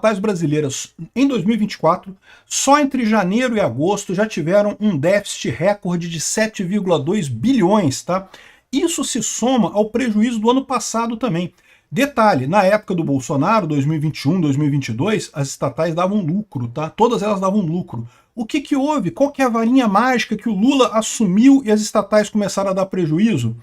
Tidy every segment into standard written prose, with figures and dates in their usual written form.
estatais brasileiras, em 2024, só entre janeiro e agosto já tiveram um déficit recorde de 7,2 bilhões, tá? Isso se soma ao prejuízo do ano passado também. Detalhe, na época do Bolsonaro, 2021, 2022, as estatais davam lucro, tá? Todas elas davam lucro. O que que houve? Qual que é a varinha mágica que o Lula assumiu e as estatais começaram a dar prejuízo?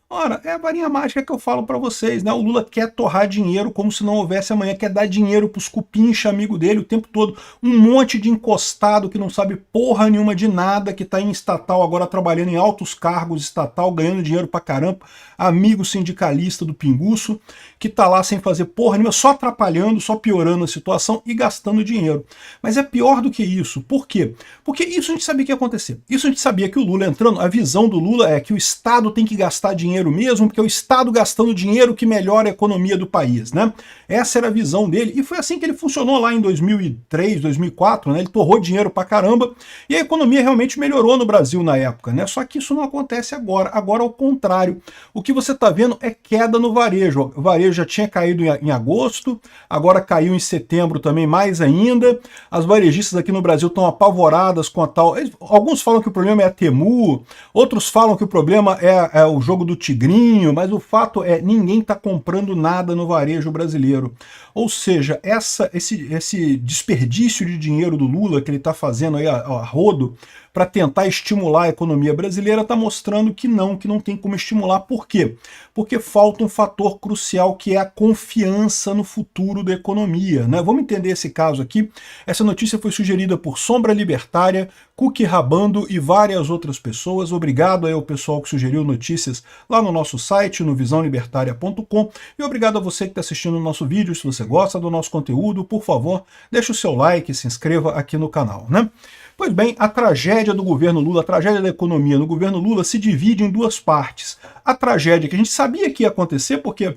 Ora, é a varinha mágica que eu falo para vocês, né? O Lula quer torrar dinheiro como se não houvesse amanhã, quer dar dinheiro pros cupincha amigo dele o tempo todo. Um monte de encostado que não sabe porra nenhuma de nada, que tá em estatal agora trabalhando em altos cargos estatal, ganhando dinheiro pra caramba, amigo sindicalista do pinguço, que tá lá sem fazer porra nenhuma, só atrapalhando, só piorando a situação e gastando dinheiro. Mas é pior do que isso. Por quê? Porque isso a gente sabia que ia acontecer. Isso a gente sabia que o Lula entrando, a visão do Lula é que o Estado tem que gastar dinheiro mesmo, porque é o Estado gastando dinheiro que melhora a economia do país, né? Essa era a visão dele, e foi assim que ele funcionou lá em 2003, 2004, né? Ele torrou dinheiro pra caramba, e a economia realmente melhorou no Brasil na época, né? Só que isso não acontece agora, agora ao contrário. O que você tá vendo é queda no varejo. O varejo já tinha caído em agosto, agora caiu em setembro também mais ainda. As varejistas aqui no Brasil estão apavoradas com a tal... Alguns falam que o problema é a Temu, outros falam que o problema é o jogo do tigrinho, mas o fato é ninguém está comprando nada no varejo brasileiro. Ou seja, esse desperdício de dinheiro do Lula que ele está fazendo aí a rodo para tentar estimular a economia brasileira está mostrando que não tem como estimular. Por quê? Porque falta um fator crucial que é a confiança no futuro da economia, né? Vamos entender esse caso aqui. Essa notícia foi sugerida por Sombra Libertária, Cookie Rabando e várias outras pessoas. Obrigado aí ao pessoal que sugeriu notícias lá no nosso site, no visãolibertaria.com, e obrigado a você que está assistindo o nosso vídeo. Se você gosta do nosso conteúdo, por favor, deixe o seu like e se inscreva aqui no canal, né? Pois bem, a tragédia do governo Lula, a tragédia da economia no governo Lula se divide em duas partes. A tragédia que a gente sabia que ia acontecer, porque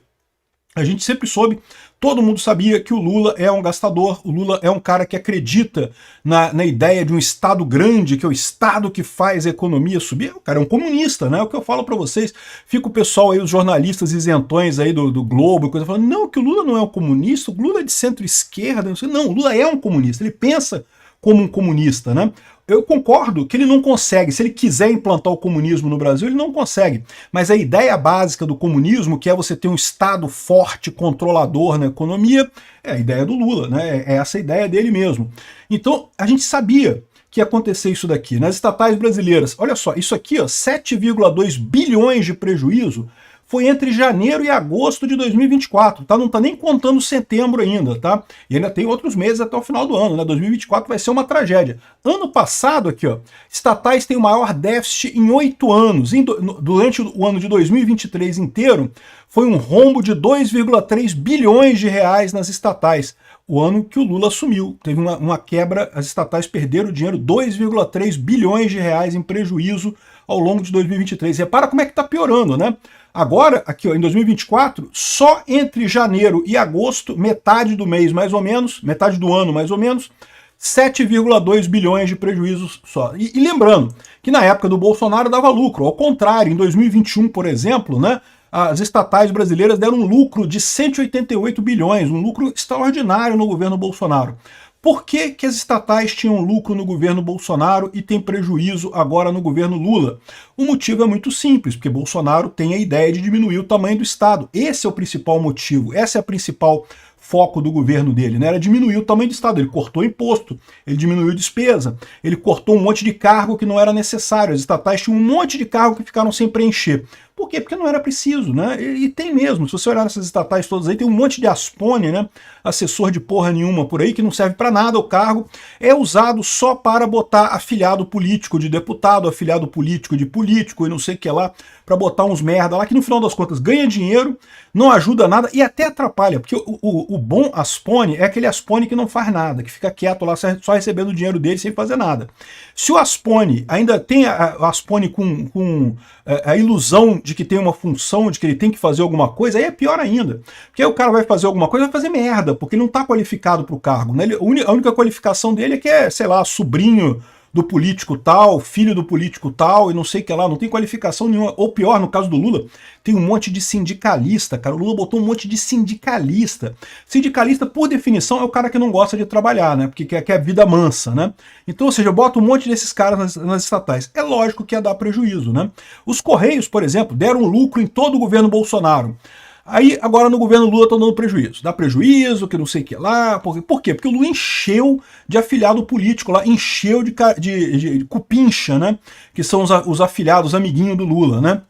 a gente sempre soube, todo mundo sabia que o Lula é um gastador, o Lula é um cara que acredita na ideia de um Estado grande, que é o Estado que faz a economia subir. O cara é um comunista, né? É o que eu falo para vocês. Fica o pessoal aí, os jornalistas isentões aí do Globo, coisa falando, não, que o Lula não é um comunista, o Lula é de centro-esquerda, não, o Lula é um comunista, ele pensa como um comunista, né? Eu concordo que ele não consegue, se ele quiser implantar o comunismo no Brasil, ele não consegue. Mas a ideia básica do comunismo, que é você ter um Estado forte, controlador na economia, é a ideia do Lula, né? É essa a ideia dele mesmo. Então, a gente sabia que ia acontecer isso daqui. Nas estatais brasileiras, olha só, isso aqui, ó, 7,2 bilhões de prejuízo, foi entre janeiro e agosto de 2024, tá? Não está nem contando setembro ainda, tá? E ainda tem outros meses até o final do ano, né? 2024 vai ser uma tragédia. Ano passado aqui, ó, estatais têm o maior déficit em 8 anos. Durante o ano de 2023 inteiro, foi um rombo de 2,3 bilhões de reais nas estatais. O ano que o Lula assumiu, teve uma quebra, as estatais perderam dinheiro, 2,3 bilhões de reais em prejuízo ao longo de 2023. Repara como é que está piorando, né? Agora, aqui ó, em 2024, só entre janeiro e agosto, metade do mês mais ou menos, metade do ano mais ou menos, 7,2 bilhões de prejuízos só. E lembrando que na época do Bolsonaro dava lucro, ao contrário, em 2021, por exemplo, né, as estatais brasileiras deram um lucro de 188 bilhões, um lucro extraordinário no governo Bolsonaro. Por que que as estatais tinham lucro no governo Bolsonaro e tem prejuízo agora no governo Lula? O motivo é muito simples, porque Bolsonaro tem a ideia de diminuir o tamanho do Estado. Esse é o principal motivo, essa é a principal foco do governo dele, né? Era diminuir o tamanho do Estado. Ele cortou imposto, ele diminuiu despesa, ele cortou um monte de cargo que não era necessário. As estatais tinham um monte de cargo que ficaram sem preencher. Por quê? Porque não era preciso, né? E tem mesmo, se você olhar nessas estatais todas aí, tem um monte de aspone, né? Assessor de porra nenhuma por aí, que não serve para nada o cargo, é usado só para botar afiliado político de deputado, afiliado político de político e não sei o que lá, para botar uns merda lá, que no final das contas ganha dinheiro, não ajuda nada e até atrapalha, porque o bom aspone é aquele aspone que não faz nada, que fica quieto lá só recebendo o dinheiro dele sem fazer nada. Se o aspone ainda tem o aspone com a ilusão de que tem uma função, de que ele tem que fazer alguma coisa, aí é pior ainda. Porque aí o cara vai fazer alguma coisa, vai fazer merda, porque ele não está qualificado para o cargo, né? A única qualificação dele é que é, sei lá, sobrinho do político tal, filho do político tal, e não sei o que lá, não tem qualificação nenhuma. Ou pior, no caso do Lula, tem um monte de sindicalista, cara. O Lula botou um monte de sindicalista. Sindicalista, por definição, é o cara que não gosta de trabalhar, né? Porque quer vida mansa, né? Então, ou seja, bota um monte desses caras nas estatais. É lógico que ia dar prejuízo, né? Os Correios, por exemplo, deram lucro em todo o governo Bolsonaro. Aí, agora no governo Lula estão dando prejuízo. Dá prejuízo, que não sei o que lá. Por quê? Porque o Lula encheu de afiliado político lá, encheu de cupincha, né? Que são os afiliados, amiguinhos do Lula, né?